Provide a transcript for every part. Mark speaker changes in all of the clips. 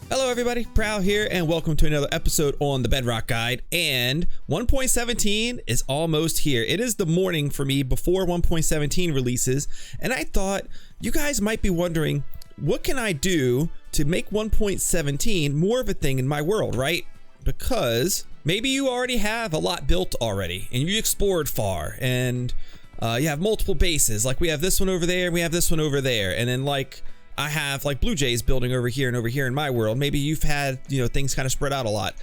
Speaker 1: Hello everybody, Prow here, and welcome to another episode on the Bedrock Guide. And 1.17 is almost here. It is the morning for me before 1.17 releases, and I thought you guys might be wondering, what can I do to make 1.17 more of a thing in my world, right? Because maybe you already have a lot built already, and you explored far, and you have multiple bases. Like we have this one over there, and we have this one over there, and then like I have like Blujay's building over here and over here in my world. Maybe you've had, things kind of spread out a lot,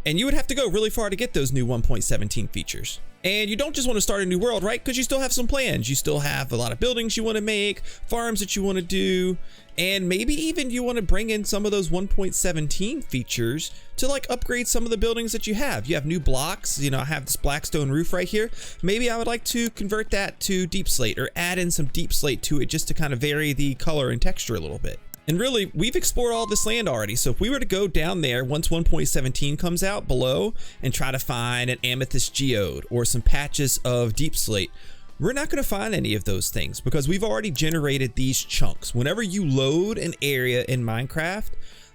Speaker 1: and you would have to go really far to get those new 1.17 features. And you don't just want to start a new world, right? Because you still have some plans. You still have a lot of buildings you want to make, farms that you want to do, and maybe even you want to bring in some of those 1.17 features to like upgrade some of the buildings that you have. You have new blocks. I have this blackstone roof right here. Maybe I would like to convert that to deep slate or add in some deep slate to it just to kind of vary the color and texture a little bit. And really, we've explored all this land already. So if we were to go down there once 1.17 comes out below and try to find an amethyst geode or some patches of deep slate, we're not going to find any of those things because we've already generated these chunks. Whenever you load an area in Minecraft,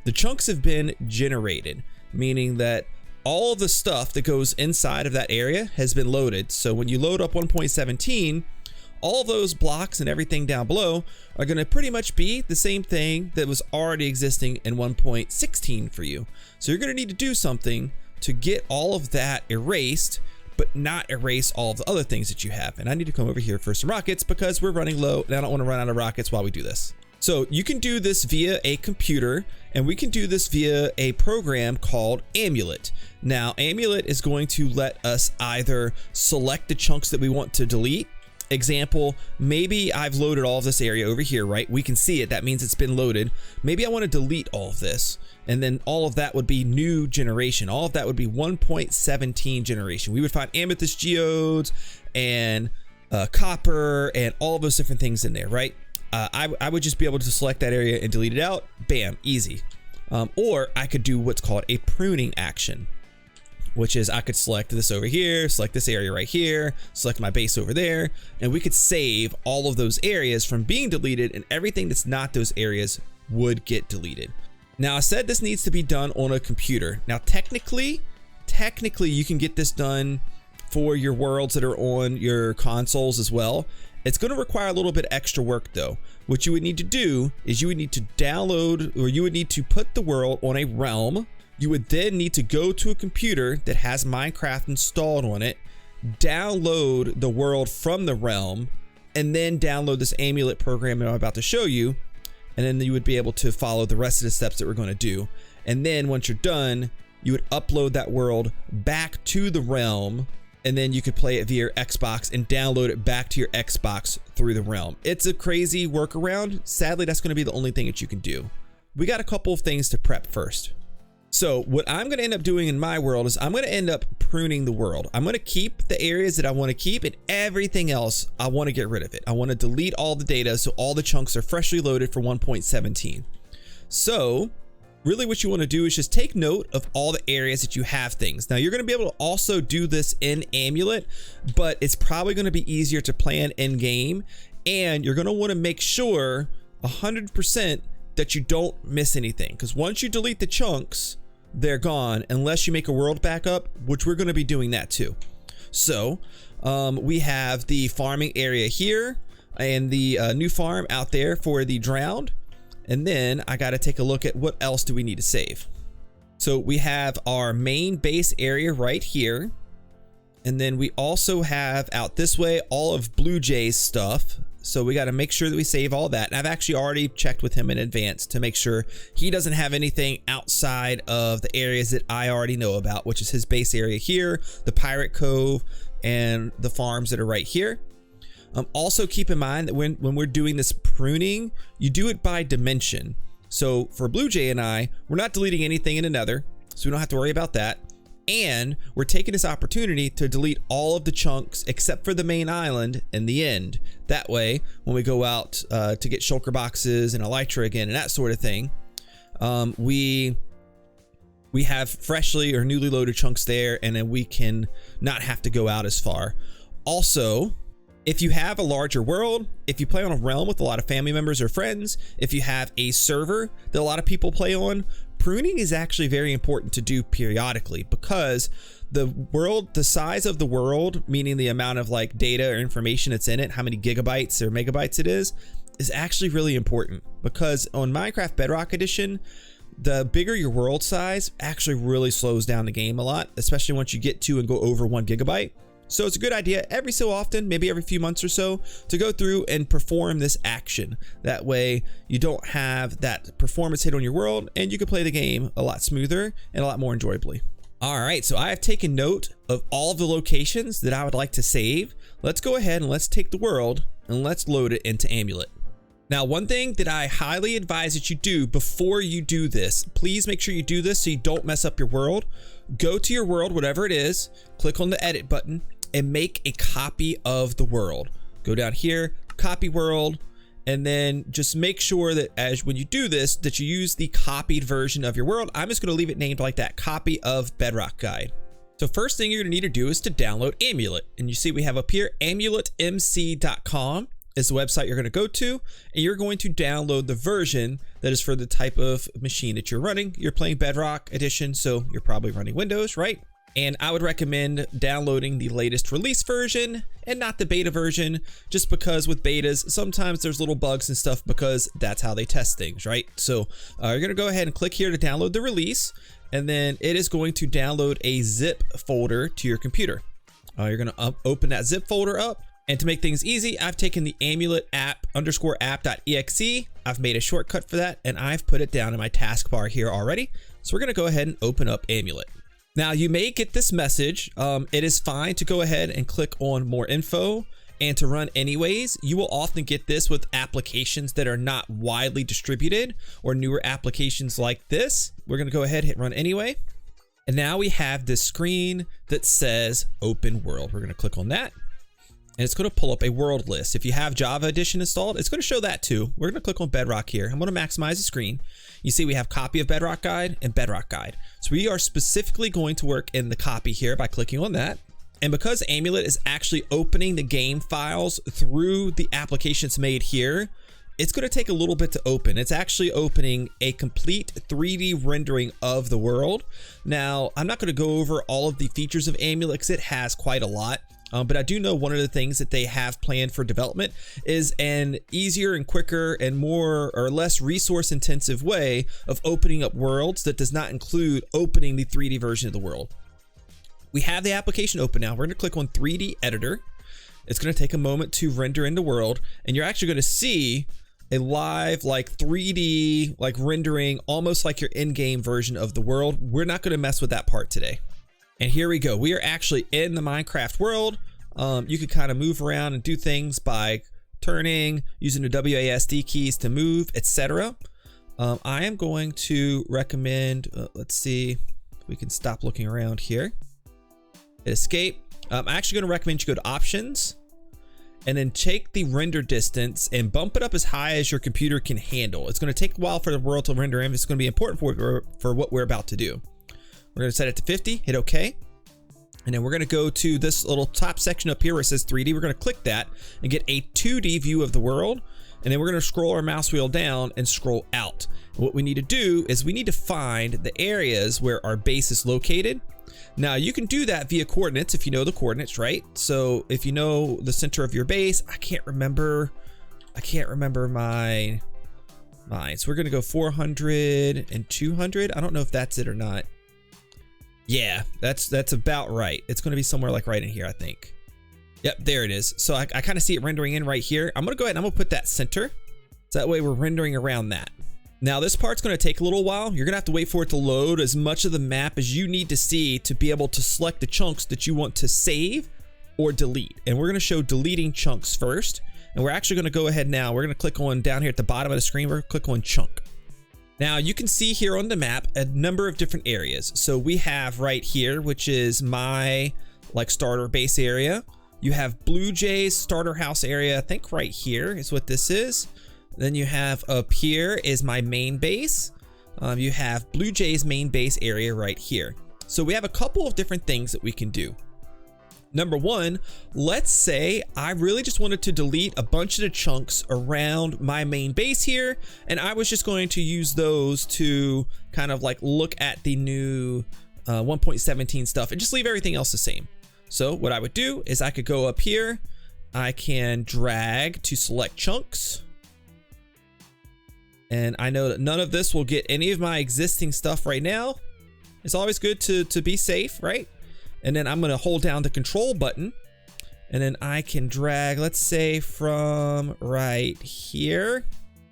Speaker 1: the chunks have been generated, meaning that all of the stuff that goes inside of that area has been loaded. So when you load up 1.17, all of those blocks and everything down below are going to pretty much be the same thing that was already existing in 1.16 for you. So you're going to need to do something to get all of that erased, but not erase all of the other things that you have. And I need to come over here for some rockets because we're running low and I don't want to run out of rockets while we do this. So you can do this via a computer, and we can do this via a program called Amulet. Now, Amulet is going to let us either select the chunks that we want to delete. Example, maybe I've loaded all of this area over here, right? We can see it. That means it's been loaded. Maybe I want to delete all of this, and then all of that would be new generation. All of that would be 1.17 generation. We would find amethyst geodes and copper and all of those different things in there, right? I would just be able to select that area and delete it out. Bam, easy. Or I could do what's called a pruning action, which is I could select this over here, select this area right here, select my base over there, and we could save all of those areas from being deleted, and everything that's not those areas would get deleted. Now, I said this needs to be done on a computer. Now, technically, you can get this done for your worlds that are on your consoles as well. It's going to require a little bit extra work though. What you would need to do is you would need to download, or you would need to put the world on a realm. You would then need to go to a computer that has Minecraft installed on it, download the world from the realm, and then download this Amulet program that I'm about to show you. And then you would be able to follow the rest of the steps that we're going to do. And then once you're done, you would upload that world back to the realm, and then you could play it via your Xbox and download it back to your Xbox through the realm. It's a crazy workaround. Sadly, that's going to be the only thing that you can do. We got a couple of things to prep first. So what I'm going to end up doing in my world is I'm going to end up pruning the world. I'm going to keep the areas that I want to keep, and everything else I want to get rid of it. I want to delete all the data so all the chunks are freshly loaded for 1.17. So really what you want to do is just take note of all the areas that you have things. Now you're going to be able to also do this in Amulet, but it's probably going to be easier to plan in game, and you're going to want to make sure 100% that you don't miss anything, because once you delete the chunks, they're gone unless you make a world backup, which we're going to be doing that too. So we have the farming area here and the new farm out there for the drowned. And then I got to take a look at what else do we need to save. So we have our main base area right here. And then we also have out this way all of Blujay's stuff. So we got to make sure that we save all that. And I've actually already checked with him in advance to make sure he doesn't have anything outside of the areas that I already know about, which is his base area here, the Pirate Cove, and the farms that are right here. Also keep in mind that when we're doing this pruning, you do it by dimension. So for Blujay and I, we're not deleting anything in another, so we don't have to worry about that. And we're taking this opportunity to delete all of the chunks except for the main island in the end. That way, when we go out to get shulker boxes and elytra again and that sort of thing, we have freshly or newly loaded chunks there, and then we can not have to go out as far. Also, if you have a larger world, if you play on a realm with a lot of family members or friends, if you have a server that a lot of people play on, pruning is actually very important to do periodically because the size of the world, meaning the amount of like data or information that's in it, how many gigabytes or megabytes it is actually really important, because on Minecraft Bedrock Edition, the bigger your world size actually really slows down the game a lot, especially once you get to and go over 1 gigabyte. So it's a good idea every so often, maybe every few months or so, to go through and perform this action. That way you don't have that performance hit on your world, and you can play the game a lot smoother and a lot more enjoyably. All right, so I have taken note of all of the locations that I would like to save. Let's go ahead and let's take the world and let's load it into Amulet. Now, one thing that I highly advise that you do before you do this, please make sure you do this so you don't mess up your world. Go to your world, whatever it is, click on the edit button and make a copy of the world. Go down here, copy world, and then just make sure that when you do this, that you use the copied version of your world. I'm just gonna leave it named like that, copy of Bedrock Guide. So first thing you're gonna need to do is to download Amulet. And you see we have up here, amuletmc.com. is the website you're going to go to, and you're going to download the version that is for the type of machine that you're running. You're playing Bedrock Edition, so you're probably running Windows, right? And I would recommend downloading the latest release version and not the beta version, just because with betas, sometimes there's little bugs and stuff because that's how they test things, right? So you're going to go ahead and click here to download the release, and then it is going to download a zip folder to your computer. You're going to open that zip folder up. And to make things easy, I've taken the Amulet app_app.exe. I've made a shortcut for that, and I've put it down in my taskbar here already. So we're gonna go ahead and open up Amulet. Now you may get this message. It is fine to go ahead and click on more info and to run anyways. You will often get this with applications that are not widely distributed or newer applications like this. We're gonna go ahead and hit run anyway. And now we have this screen that says open world. We're gonna click on that. And it's going to pull up a world list. If you have Java Edition installed, it's going to show that too. We're going to click on Bedrock here. I'm going to maximize the screen. You see we have copy of Bedrock Guide and Bedrock Guide. So we are specifically going to work in the copy here by clicking on that. And because Amulet is actually opening the game files through the applications made here, it's going to take a little bit to open. It's actually opening a complete 3D rendering of the world. Now, I'm not going to go over all of the features of Amulet because it has quite a lot. But I do know one of the things that they have planned for development is an easier and quicker and more or less resource intensive way of opening up worlds that does not include opening the 3D version of the world. We have the application open now. We're going to click on 3D editor. It's going to take a moment to render in the world, and you're actually going to see a live like 3D like rendering, almost like your in-game version of the world. We're not going to mess with that part today. And here we go. We are actually in the Minecraft world. You could kind of move around and do things by turning, using the WASD keys to move, etc. I am going to recommend, let's see, if we can stop looking around here. Hit escape. I'm actually going to recommend you go to options and then take the render distance and bump it up as high as your computer can handle. It's going to take a while for the world to render in. It's going to be important for what we're about to do. We're going to set it to 50, hit OK. And then we're going to go to this little top section up here where it says 3D. We're going to click that and get a 2D view of the world. And then we're going to scroll our mouse wheel down and scroll out. And what we need to do is we need to find the areas where our base is located. Now you can do that via coordinates if you know the coordinates, right? So if you know the center of your base, I can't remember mine. So we're going to go 400 and 200. I don't know if that's it or not. Yeah, that's about right. It's going to be somewhere like right in here, I think. Yep, there it is. So I kind of see it rendering in right here. I'm going to go ahead and I'm going to put that center. So that way we're rendering around that. Now this part's going to take a little while. You're going to have to wait for it to load as much of the map as you need to see to be able to select the chunks that you want to save or delete. And we're going to show deleting chunks first. And we're actually going to go ahead now. We're going to click on down here at the bottom of the screen. We're going to click on chunk. Now you can see here on the map a number of different areas. So we have right here, which is my like starter base area. You have BlujayGames starter house area. I think right here is what this is. Then you have up here is my main base. You have BlujayGames main base area right here. So we have a couple of different things that we can do. Number one, let's say I really just wanted to delete a bunch of the chunks around my main base here, and I was just going to use those to kind of like look at the new 1.17 stuff and just leave everything else the same. So what I would do is I could go up here, I can drag to select chunks, and I know that none of this will get any of my existing stuff right now. It's always good to be safe, right? And then I'm gonna hold down the control button, and then I can drag, let's say from right here,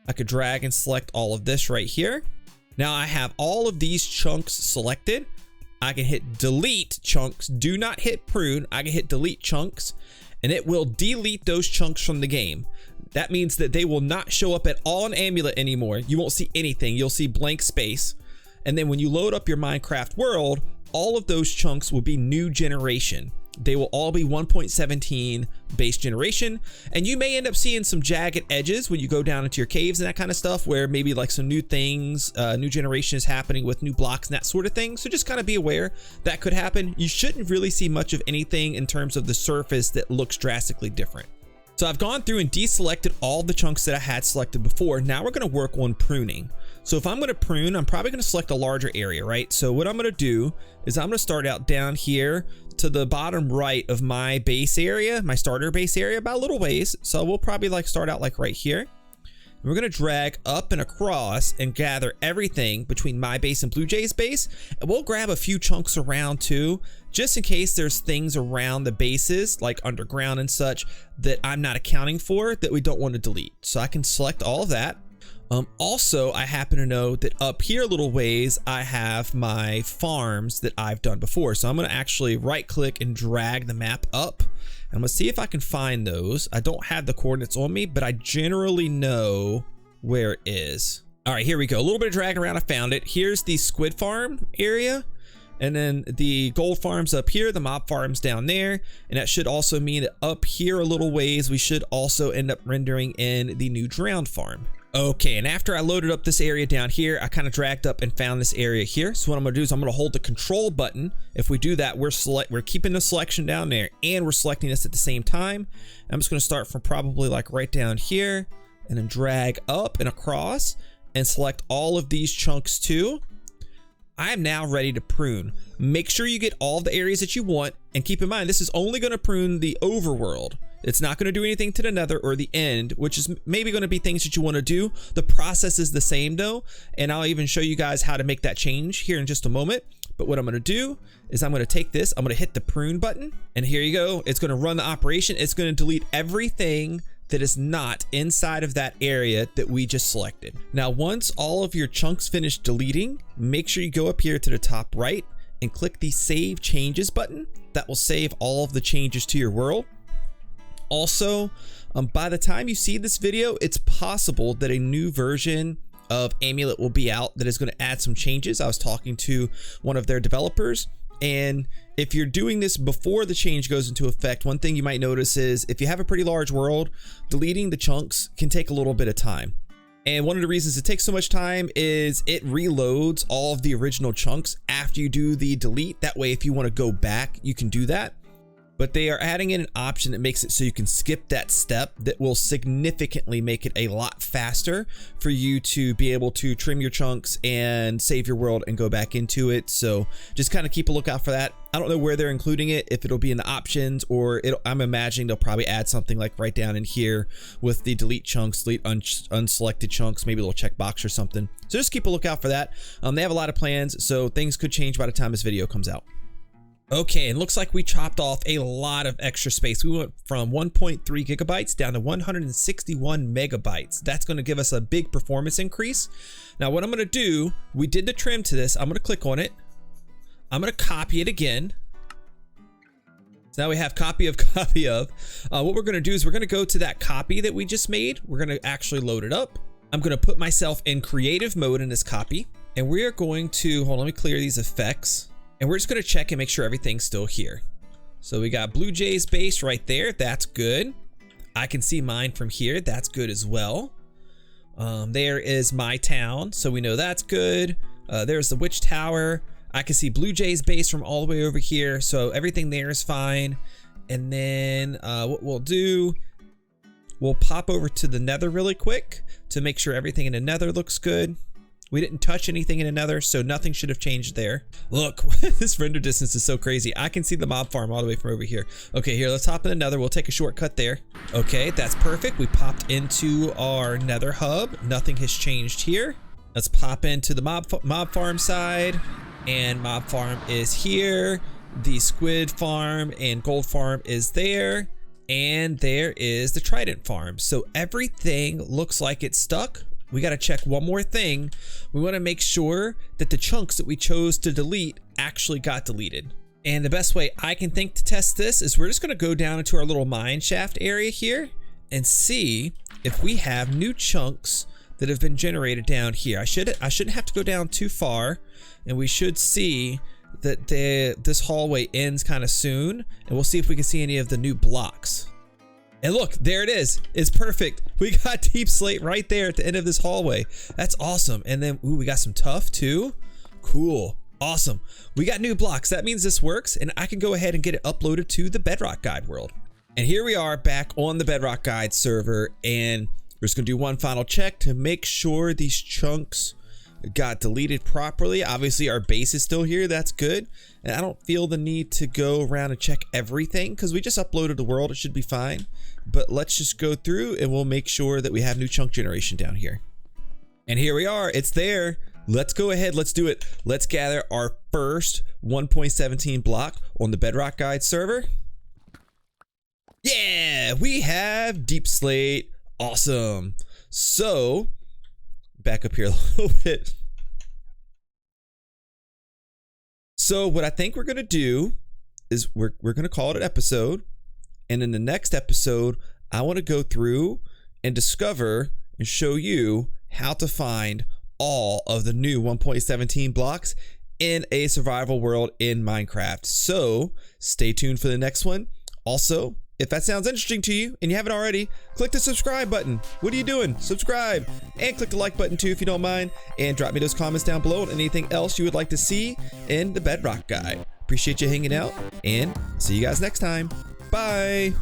Speaker 1: I could drag and select all of this right here. Now I have all of these chunks selected. I can hit delete chunks, do not hit prune. I can hit delete chunks, and it will delete those chunks from the game. That means that they will not show up at all in Amulet anymore. You won't see anything, you'll see blank space. And then when you load up your Minecraft world, all of those chunks will be new generation. They will all be 1.17 base generation, and you may end up seeing some jagged edges when you go down into your caves and that kind of stuff, where maybe like some new things, new generation is happening with new blocks and that sort of thing. So just kind of be aware that could happen. You shouldn't really see much of anything in terms of the surface that looks drastically different. So I've gone through and deselected all the chunks that I had selected before. Now we're going to work on pruning. So if I'm going to prune, I'm probably going to select a larger area, right? So what I'm going to do is I'm going to start out down here to the bottom right of my base area, my starter base area, about a little ways. So we'll probably like start out like right here. And we're going to drag up and across and gather everything between my base and BlujayGames' base. And we'll grab a few chunks around too, just in case there's things around the bases like underground and such that I'm not accounting for that we don't want to delete. So I can select all of that. Also, I happen to know that up here a little ways, I have my farms that I've done before. So I'm going to actually right click and drag the map up. I'm going to see if I can find those. I don't have the coordinates on me, but I generally know where it is. All right, here we go. A little bit of drag around. I found it. Here's the squid farm area. And then the gold farms up here, the mob farms down there. And that should also mean that up here a little ways, we should also end up rendering in the new drowned farm. Okay, and after I loaded up this area down here, I kind of dragged up and found this area here. So what I'm gonna do is I'm gonna hold the control button. If we do that, we're keeping the selection down there, and we're selecting this at the same time. I'm just gonna start from probably like right down here, and then drag up and across, and select all of these chunks too. I am now ready to prune. Make sure you get all the areas that you want, and keep in mind, this is only gonna prune the overworld. It's not going to do anything to the nether or the end, which is maybe going to be things that you want to do. The process is the same though, and I'll even show you guys how to make that change here in just a moment. But what I'm going to do is I'm going to take this, I'm going to hit the prune button, and here you go. It's going to run the operation. It's going to delete everything that is not inside of that area that we just selected. Now, once all of your chunks finish deleting, make sure you go up here to the top right and click the Save Changes button. That will save all of the changes to your world. Also, by the time you see this video, it's possible that a new version of Amulet will be out that is going to add some changes. I was talking to one of their developers, and if you're doing this before the change goes into effect, one thing you might notice is if you have a pretty large world, deleting the chunks can take a little bit of time. And one of the reasons it takes so much time is it reloads all of the original chunks after you do the delete. That way, if you want to go back, you can do that. But they are adding in an option that makes it so you can skip that step that will significantly make it a lot faster for you to be able to trim your chunks and save your world and go back into it. So just kind of keep a lookout for that. I don't know where they're including it, if it'll be in the options, or I'm imagining they'll probably add something like right down in here with the delete chunks, delete unselected chunks, maybe a little checkbox or something. So just keep a lookout for that. They have a lot of plans, so things could change by the time this video comes out. Okay, and looks like we chopped off a lot of extra space. We went from 1.3 gigabytes down to 161 megabytes. That's going to give us a big performance increase. Now what I'm going to do, we did the trim to this. I'm going to click on it. I'm going to copy it again. So now we have copy of. What we're going to do is we're going to go to that copy that we just made. We're going to actually load it up. I'm going to put myself in creative mode in this copy, and we are going to, hold on, let me clear these effects. And we're just going to check and make sure everything's still here. So we got BlujayGames' base right there. That's good. I can see mine from here. That's good as well. There is my town. So we know that's good. There's the witch tower. I can see BlujayGames' base from all the way over here. So everything there is fine. And then what we'll do, we'll pop over to the nether really quick to make sure everything in the nether looks good. We didn't touch anything in the nether, so nothing should have changed there. Look, this render distance is so crazy. I can see the mob farm all the way from over here. Okay, here, let's hop in the nether. We'll take a shortcut there. Okay, that's perfect. We popped into our nether hub. Nothing has changed here. Let's pop into the mob farm side, and mob farm is here. The squid farm and gold farm is there, and there is the trident farm. So everything looks like it's stuck. We got to check one more thing. We want to make sure that the chunks that we chose to delete actually got deleted. And the best way I can think to test this is we're just going to go down into our little mine shaft area here and see if we have new chunks that have been generated down here. I shouldn't have to go down too far, and we should see that this hallway ends kind of soon, and we'll see if we can see any of the new blocks. And look, there it is. It's perfect. We got deep slate right there at the end of this hallway. That's awesome. And then, ooh, we got some tuff too. Cool. Awesome. We got new blocks. That means this works, and I can go ahead and get it uploaded to the Bedrock Guide world. And here we are back on the Bedrock Guide server, and we're just gonna do one final check to make sure these chunks got deleted properly. Obviously our base is still here, that's good, and I don't feel the need to go around and check everything because we just uploaded the world. It should be fine, but let's just go through and we'll make sure that we have new chunk generation down here. And here we are, it's there. Let's go ahead, let's do it. Let's gather our first 1.17 block on the Bedrock Guide server. Yeah, we have deep slate. Awesome. So back up here a little bit. So what I think we're gonna do is we're gonna call it an episode, and in the next episode I want to go through and discover and show you how to find all of the new 1.17 blocks in a survival world in Minecraft. So stay tuned for the next one. Also, if that sounds interesting to you and you haven't already, click the subscribe button. What are you doing? Subscribe, and click the like button too if you don't mind, and drop me those comments down below on anything else you would like to see in the Bedrock Guide. Appreciate you hanging out, and see you guys next time. Bye.